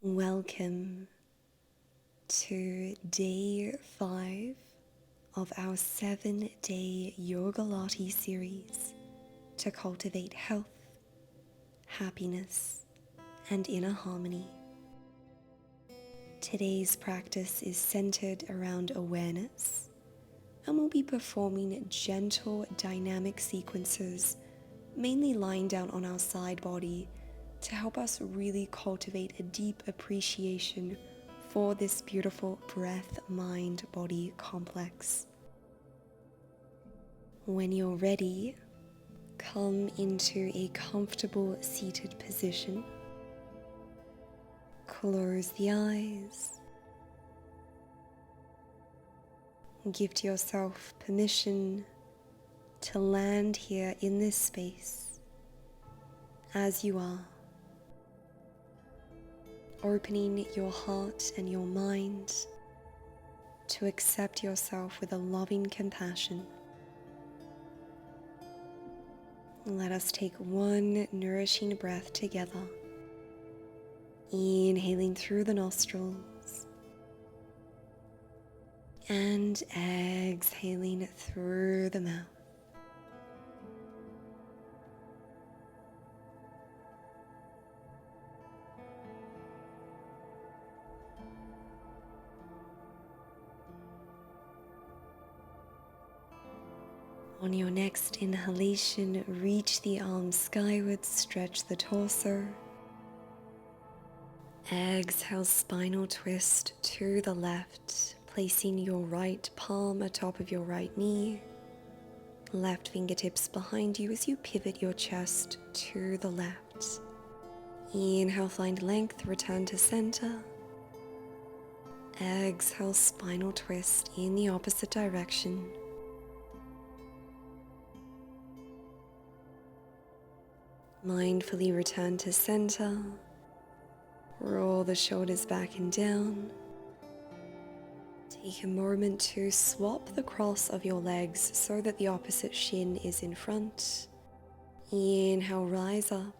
Welcome to day 5 of our 7-day Yogalates series to cultivate health, happiness, and inner harmony. Today's practice is centered around awareness, and we'll be performing gentle dynamic sequences, mainly lying down on our side body, to help us really cultivate a deep appreciation for this beautiful breath, mind, body complex. When you're ready, come into a comfortable seated position. Close the eyes. Give yourself permission to land here in this space as you are, opening your heart and your mind to accept yourself with a loving compassion. Let us take one nourishing breath together, inhaling through the nostrils and exhaling through the mouth. On your next inhalation, reach the arms skyward, stretch the torso. Exhale, spinal twist to the left, placing your right palm atop of your right knee. Left fingertips behind you as you pivot your chest to the left. Inhale, find length, return to center. Exhale, spinal twist in the opposite direction. Mindfully return to center. Roll the shoulders back and down. Take a moment to swap the cross of your legs so that the opposite shin is in front. Inhale, rise up.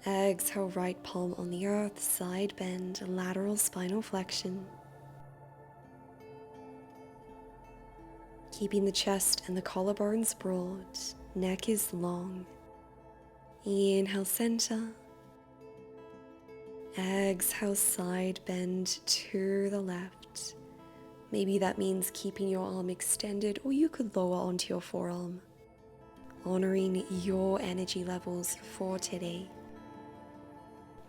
Exhale, right palm on the earth, side bend, lateral spinal flexion. Keeping the chest and the collarbones broad, neck is long. Inhale, center. Exhale, side bend to the left. Maybe that means keeping your arm extended, or you could lower onto your forearm, honoring your energy levels for today,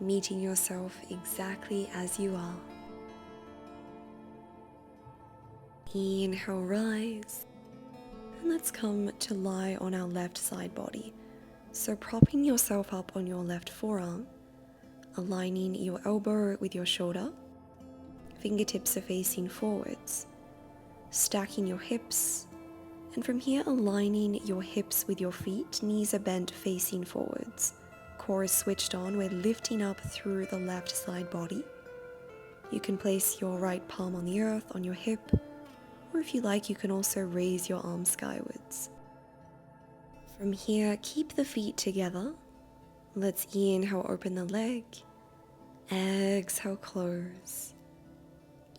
meeting yourself exactly as you are. Inhale, rise, and let's come to lie on our left side body. So propping yourself up on your left forearm, aligning your elbow with your shoulder, fingertips are facing forwards, stacking your hips, and from here aligning your hips with your feet, knees are bent facing forwards, core is switched on, we're lifting up through the left side body. You can place your right palm on the earth, on your hip, or if you like, you can also raise your arms skywards. From here, keep the feet together. Let's inhale, open the leg. Exhale, close.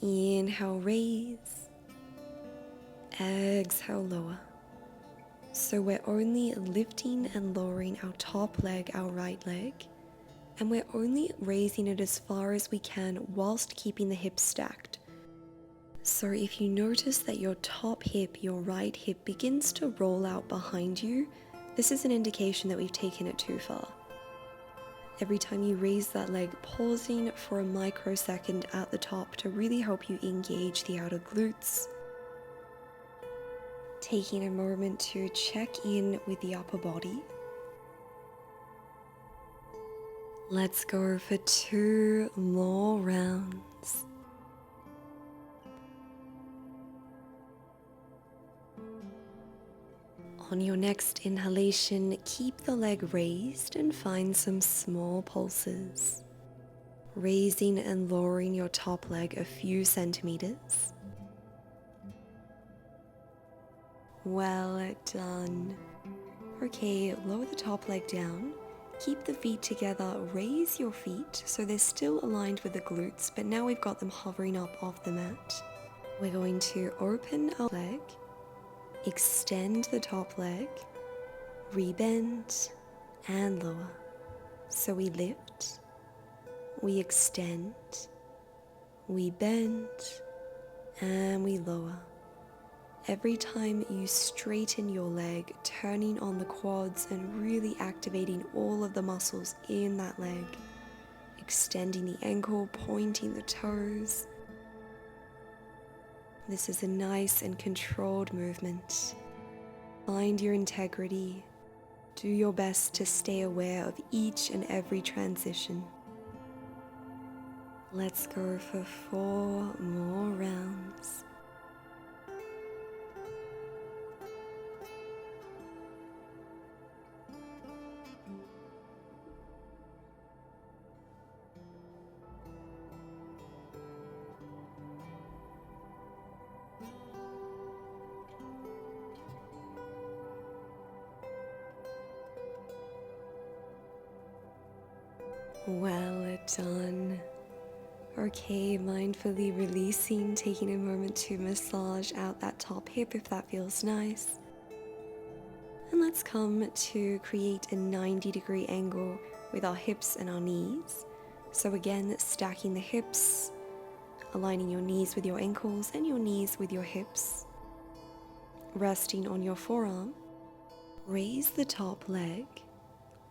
Inhale, raise. Exhale, lower. So we're only lifting and lowering our top leg, our right leg, and we're only raising it as far as we can whilst keeping the hips stacked. So if you notice that your top hip, your right hip, begins to roll out behind you, this is an indication that we've taken it too far. Every time you raise that leg, pausing for a microsecond at the top to really help you engage the outer glutes. Taking a moment to check in with the upper body. Let's go for 2 more rounds. On your next inhalation, keep the leg raised and find some small pulses, raising and lowering your top leg a few centimeters. Well done. Okay, lower the top leg down. Keep the feet together, raise your feet so they're still aligned with the glutes, but now we've got them hovering up off the mat. We're going to open our leg, extend the top leg, rebend, and lower. So we lift, we extend, we bend, and we lower. Every time you straighten your leg, turning on the quads and really activating all of the muscles in that leg, extending the ankle, pointing the toes. This is a nice and controlled movement. Find your integrity. Do your best to stay aware of each and every transition. Let's go for 4 more rounds. Well done. Okay, mindfully releasing, taking a moment to massage out that top hip if that feels nice. And let's come to create a 90-degree angle with our hips and our knees. So again, stacking the hips, aligning your knees with your ankles and your knees with your hips. Resting on your forearm, raise the top leg.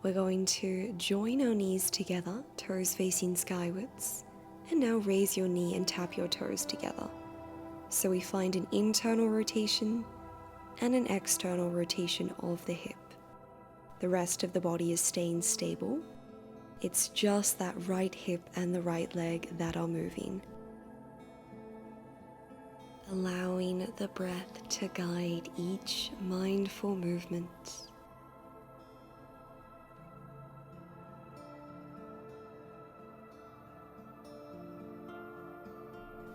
We're going to join our knees together, toes facing skywards, and now raise your knee and tap your toes together. So we find an internal rotation and an external rotation of the hip. The rest of the body is staying stable. It's just that right hip and the right leg that are moving. Allowing the breath to guide each mindful movement.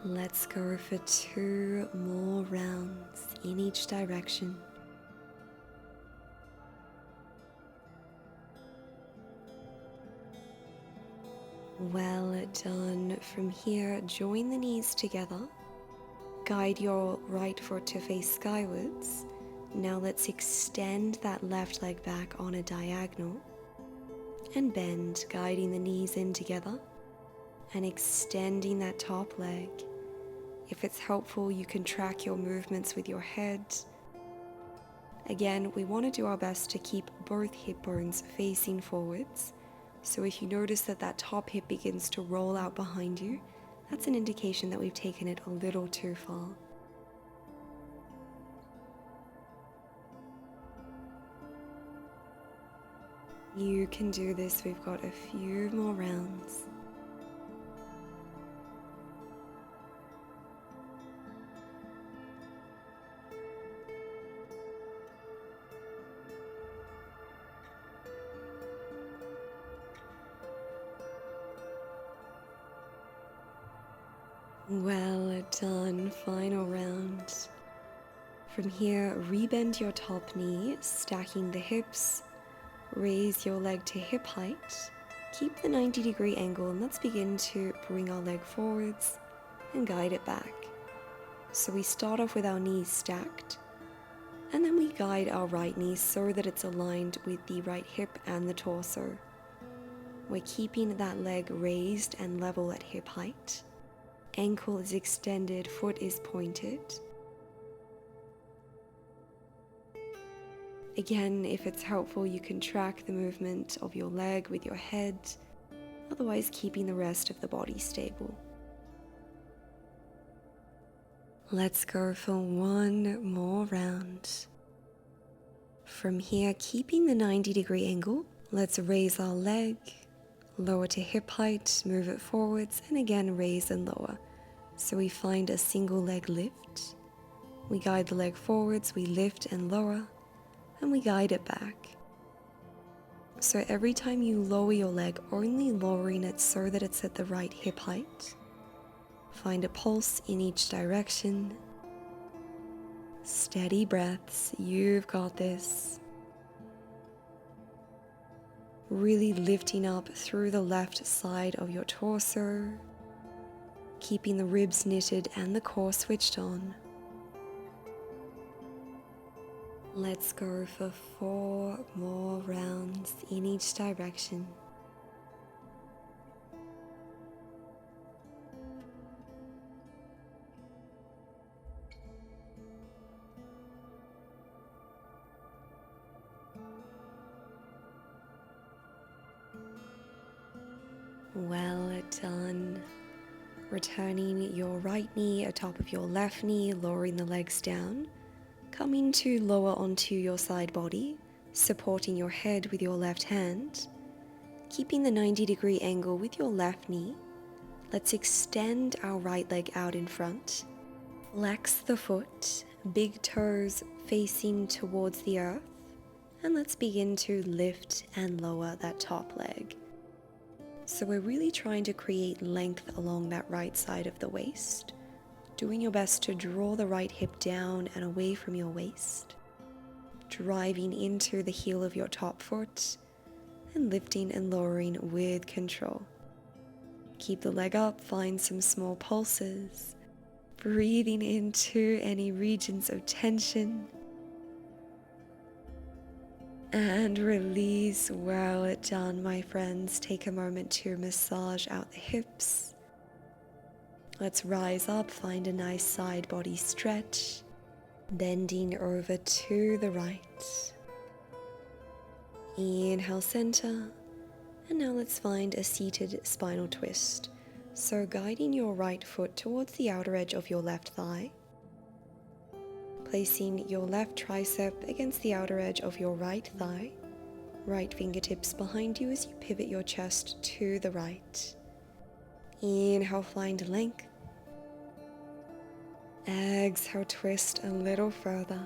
Let's go for 2 more rounds in each direction. Well done. From here, join the knees together. Guide your right foot to face skywards. Now let's extend that left leg back on a diagonal and bend, guiding the knees in together and extending that top leg. If it's helpful, you can track your movements with your head. Again, we want to do our best to keep both hip bones facing forwards. So if you notice that that top hip begins to roll out behind you, that's an indication that we've taken it a little too far. You can do this. We've got a few more rounds. Well done, final round. From here, rebend your top knee, stacking the hips, raise your leg to hip height, keep the 90-degree angle, and let's begin to bring our leg forwards and guide it back. So we start off with our knees stacked, and then we guide our right knee so that it's aligned with the right hip and the torso. We're keeping that leg raised and level at hip height. Ankle is extended, foot is pointed. Again, if it's helpful, you can track the movement of your leg with your head, otherwise keeping the rest of the body stable. Let's go for 1 more round. From here, keeping the 90-degree angle, let's raise our leg, lower to hip height, move it forwards, and again raise and lower. So we find a single leg lift. We guide the leg forwards, we lift and lower, and we guide it back. So every time you lower your leg, only lowering it so that it's at the right hip height. Find a pulse in each direction. Steady breaths, you've got this. Really lifting up through the left side of your torso, keeping the ribs knitted and the core switched on. Let's go for 4 more rounds in each direction. Well done. Returning your right knee atop of your left knee, lowering the legs down. Coming to lower onto your side body, supporting your head with your left hand. Keeping the 90-degree angle with your left knee. Let's extend our right leg out in front. Flex the foot, big toes facing towards the earth. And let's begin to lift and lower that top leg. So we're really trying to create length along that right side of the waist, doing your best to draw the right hip down and away from your waist, driving into the heel of your top foot, and lifting and lowering with control. Keep the leg up, find some small pulses, breathing into any regions of tension, and release. Well done, my friends. Take a moment to massage out the hips. Let's rise up, find a nice side body stretch, bending over to the right. Inhale, center, and now let's find a seated spinal twist. So guiding your right foot towards the outer edge of your left thigh, placing your left tricep against the outer edge of your right thigh, right fingertips behind you as you pivot your chest to the right. Inhale, find length. Exhale, twist a little further,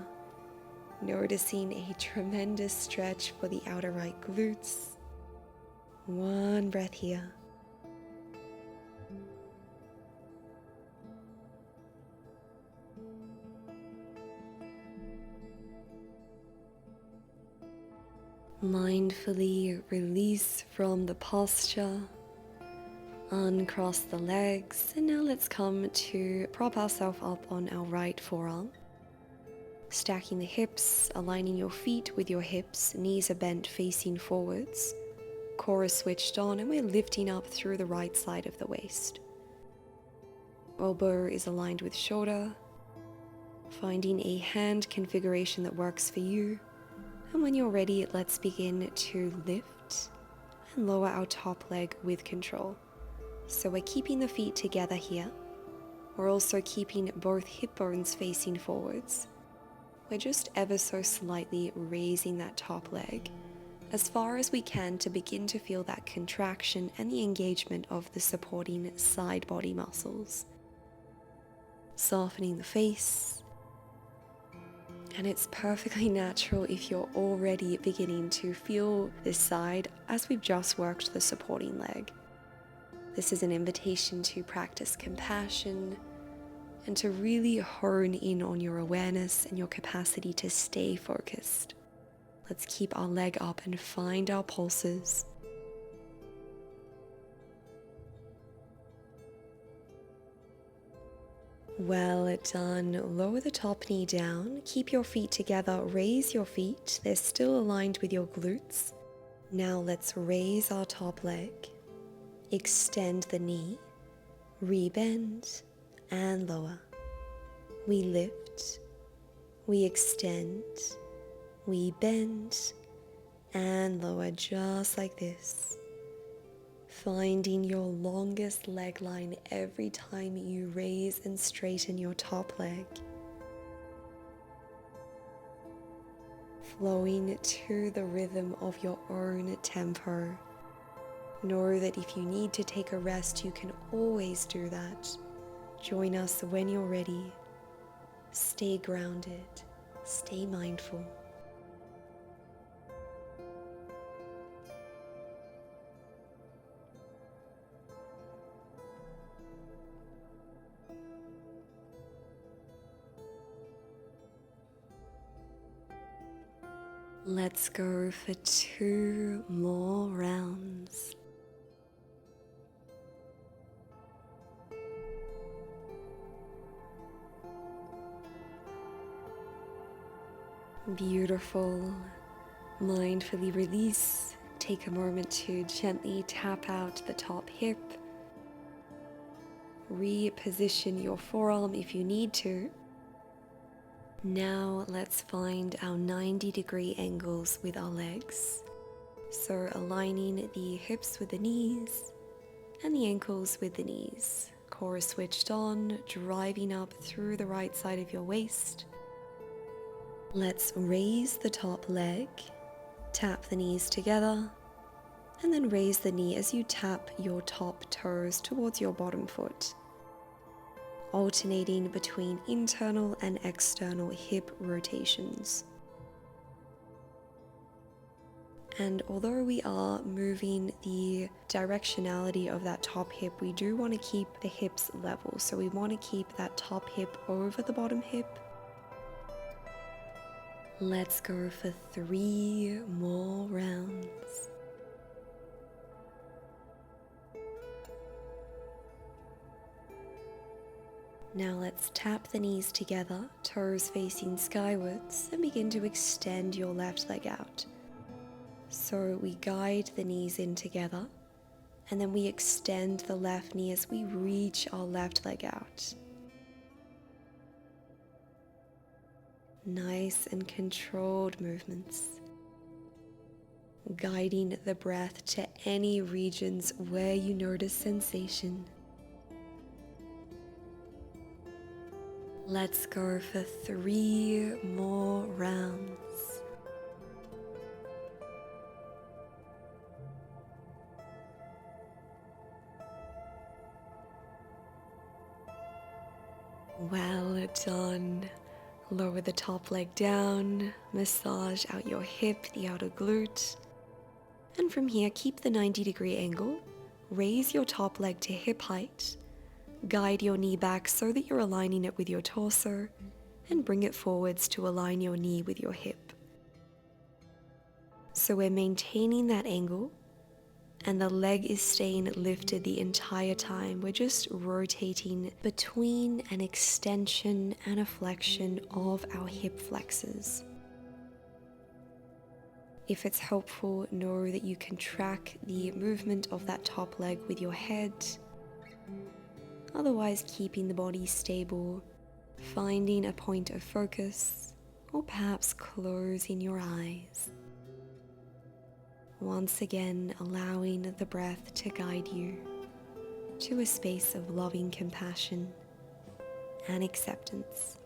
noticing a tremendous stretch for the outer right glutes. One breath here. Mindfully release from the posture, uncross the legs, and now let's come to prop ourselves up on our right forearm. Stacking the hips, aligning your feet with your hips, knees are bent facing forwards, core is switched on, and we're lifting up through the right side of the waist. Elbow is aligned with shoulder, finding a hand configuration that works for you. And when you're ready, let's begin to lift and lower our top leg with control. So we're keeping the feet together here. We're also keeping both hip bones facing forwards. We're just ever so slightly raising that top leg as far as we can to begin to feel that contraction and the engagement of the supporting side body muscles. Softening the face. And it's perfectly natural if you're already beginning to feel this side as we've just worked the supporting leg. This is an invitation to practice compassion and to really hone in on your awareness and your capacity to stay focused. Let's keep our leg up and find our pulses. Well done. Lower the top knee down. Keep your feet together. Raise your feet. They're still aligned with your glutes. Now let's raise our top leg. Extend the knee. Rebend and lower. We lift. We extend. We bend and lower just like this. Finding your longest leg line every time you raise and straighten your top leg. Flowing to the rhythm of your own tempo. Know that if you need to take a rest, you can always do that. Join us when you're ready. Stay grounded. Stay mindful. Let's go for 2 more rounds. Beautiful. Mindfully release. Take a moment to gently tap out the top hip. Reposition your forearm if you need to. Now let's find our 90-degree angles with our legs. So aligning the hips with the knees and the ankles with the knees. Core switched on, driving up through the right side of your waist. Let's raise the top leg, tap the knees together, and then raise the knee as you tap your top toes towards your bottom foot, alternating between internal and external hip rotations. And although we are moving the directionality of that top hip, we do want to keep the hips level. So we want to keep that top hip over the bottom hip. Let's go for 3 more rounds. Now let's tap the knees together, toes facing skywards, and begin to extend your left leg out. So we guide the knees in together, and then we extend the left knee as we reach our left leg out. Nice and controlled movements. Guiding the breath to any regions where you notice sensation. Let's go for 3 more rounds. Well done. Lower the top leg down, massage out your hip, the outer glute. And from here, keep the 90-degree angle. Raise your top leg to hip height. Guide your knee back so that you're aligning it with your torso, and bring it forwards to align your knee with your hip. So we're maintaining that angle, and the leg is staying lifted the entire time. We're just rotating between an extension and a flexion of our hip flexors. If it's helpful, know that you can track the movement of that top leg with your head. Otherwise, keeping the body stable, finding a point of focus, or perhaps closing your eyes. Once again, allowing the breath to guide you to a space of loving compassion and acceptance.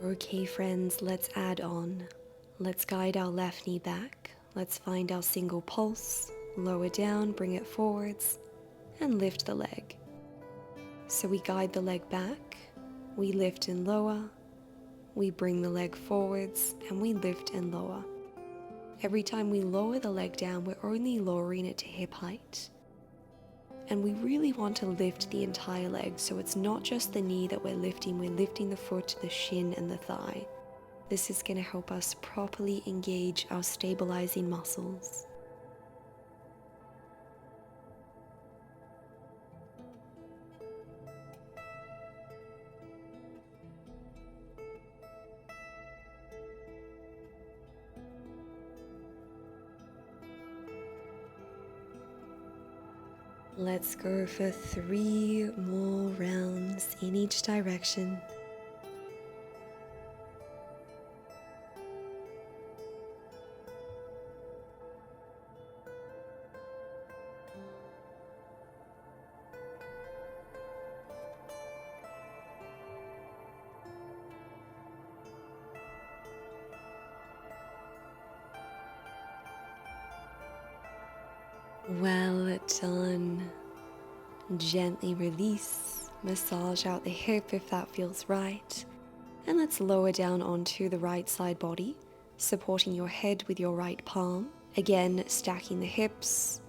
Okay, friends, let's add on. Let's guide our left knee back. Let's find our single pulse, lower down, bring it forwards, and lift the leg. So we guide the leg back, we lift and lower, we bring the leg forwards, and we lift and lower. Every time we lower the leg down, we're only lowering it to hip height. And we really want to lift the entire leg, so it's not just the knee that we're lifting the foot, the shin, and the thigh. This is going to help us properly engage our stabilizing muscles. Let's go for 3 more rounds in each direction. Well done. Gently release, massage out the hip if that feels right. And let's lower down onto the right side body, supporting your head with your right palm. Again, stacking the hips.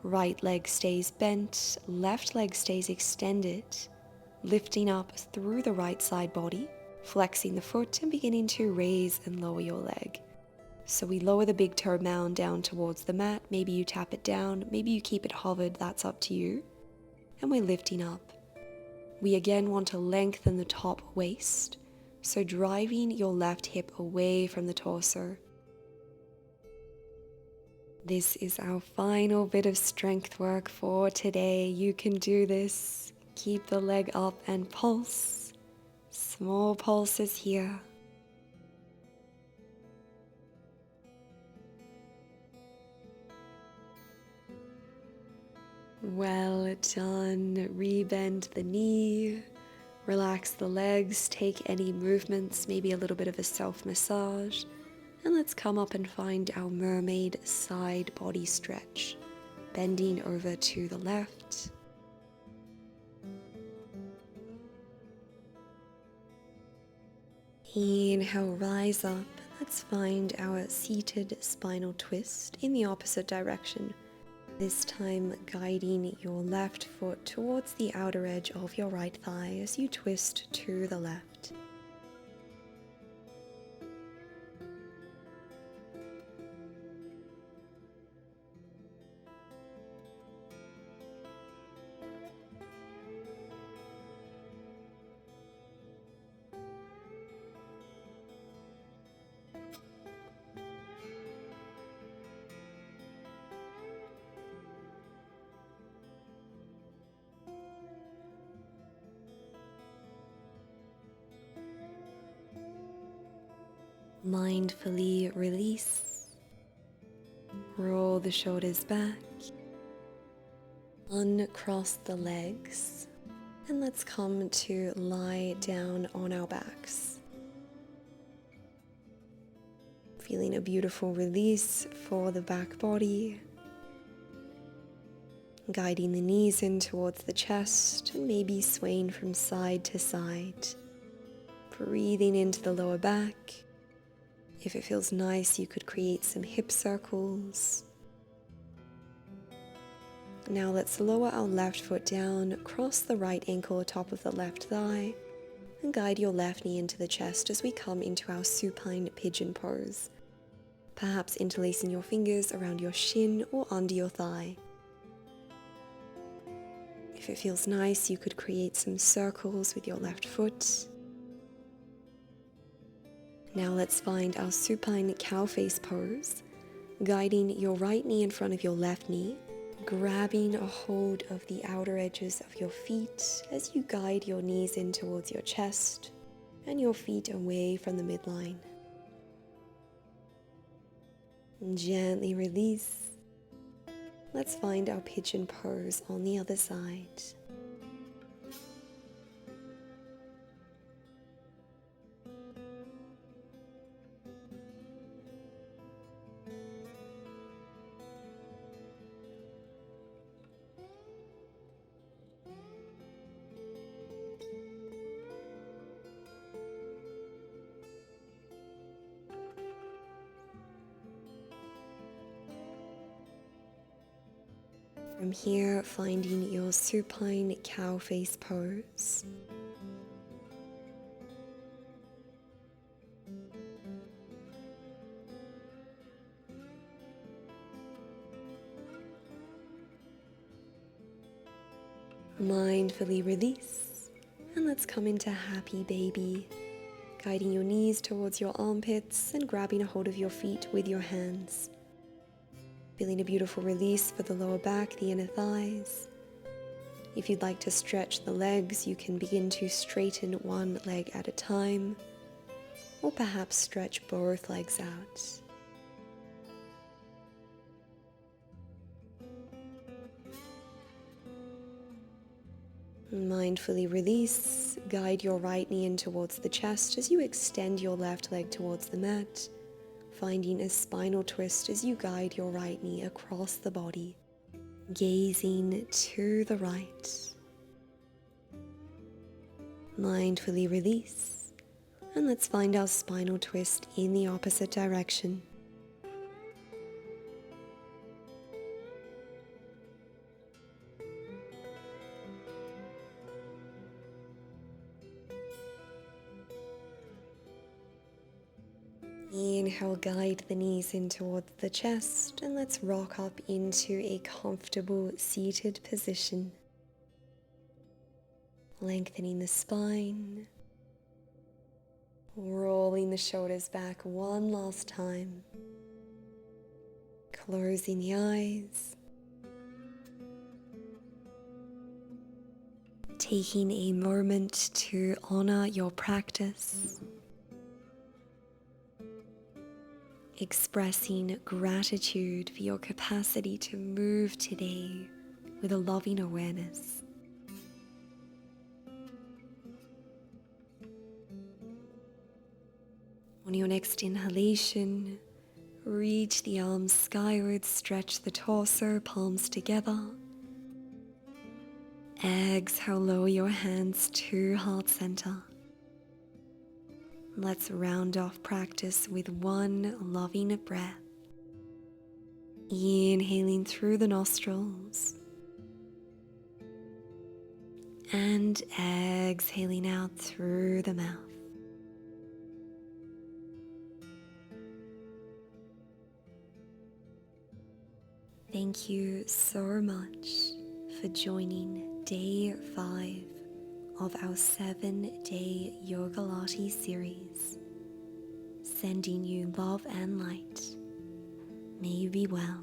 Right leg stays bent, left leg stays extended, lifting up through the right side body. flexing the foot and beginning to raise and lower your leg. So we lower the big toe mound down towards the mat. Maybe you tap it down, maybe you keep it hovered, that's up to you. And we're lifting up. We again want to lengthen the top waist, so driving your left hip away from the torso. This is our final bit of strength work for today. You can do this. Keep the leg up and pulse. Small pulses here. Well done. Rebend the knee. Relax the legs. Take any movements, maybe a little bit of a self-massage. And let's come up and find our mermaid side body stretch. Bending over to the left. Inhale, rise up. Let's find our seated spinal twist in the opposite direction. This time guiding your left foot towards the outer edge of your right thigh as you twist to the left. Mindfully release. Roll the shoulders back. Uncross the legs. And let's come to lie down on our backs. Feeling a beautiful release for the back body. Guiding the knees in towards the chest and maybe swaying from side to side. Breathing into the lower back. If it feels nice, you could create some hip circles. Now let's lower our left foot down, cross the right ankle atop of the left thigh, and guide your left knee into the chest as we come into our supine pigeon pose. Perhaps interlacing your fingers around your shin or under your thigh. If it feels nice, you could create some circles with your left foot. Now let's find our supine cow face pose, guiding your right knee in front of your left knee, grabbing a hold of the outer edges of your feet as you guide your knees in towards your chest and your feet away from the midline. Gently release. Let's find our pigeon pose on the other side. From here, finding your supine cow face pose. Mindfully release, and let's come into happy baby, guiding your knees towards your armpits and grabbing a hold of your feet with your hands. Feeling a beautiful release for the lower back, the inner thighs. If you'd like to stretch the legs, you can begin to straighten one leg at a time, or perhaps stretch both legs out. Mindfully release, guide your right knee in towards the chest as you extend your left leg towards the mat, finding a spinal twist as you guide your right knee across the body, gazing to the right. Mindfully release, and let's find our spinal twist in the opposite direction. Inhale, guide the knees in towards the chest, and let's rock up into a comfortable seated position. Lengthening the spine, rolling the shoulders back one last time, closing the eyes, taking a moment to honor your practice, expressing gratitude for your capacity to move today with a loving awareness. On your next inhalation, reach the arms skyward, stretch the torso, palms together. Exhale, lower your hands to heart center. Let's round off practice with one loving breath. Inhaling through the nostrils and exhaling out through the mouth. Thank you so much for joining day 5 of our 7-day Yogalates series. Sending you love and light. May you be well.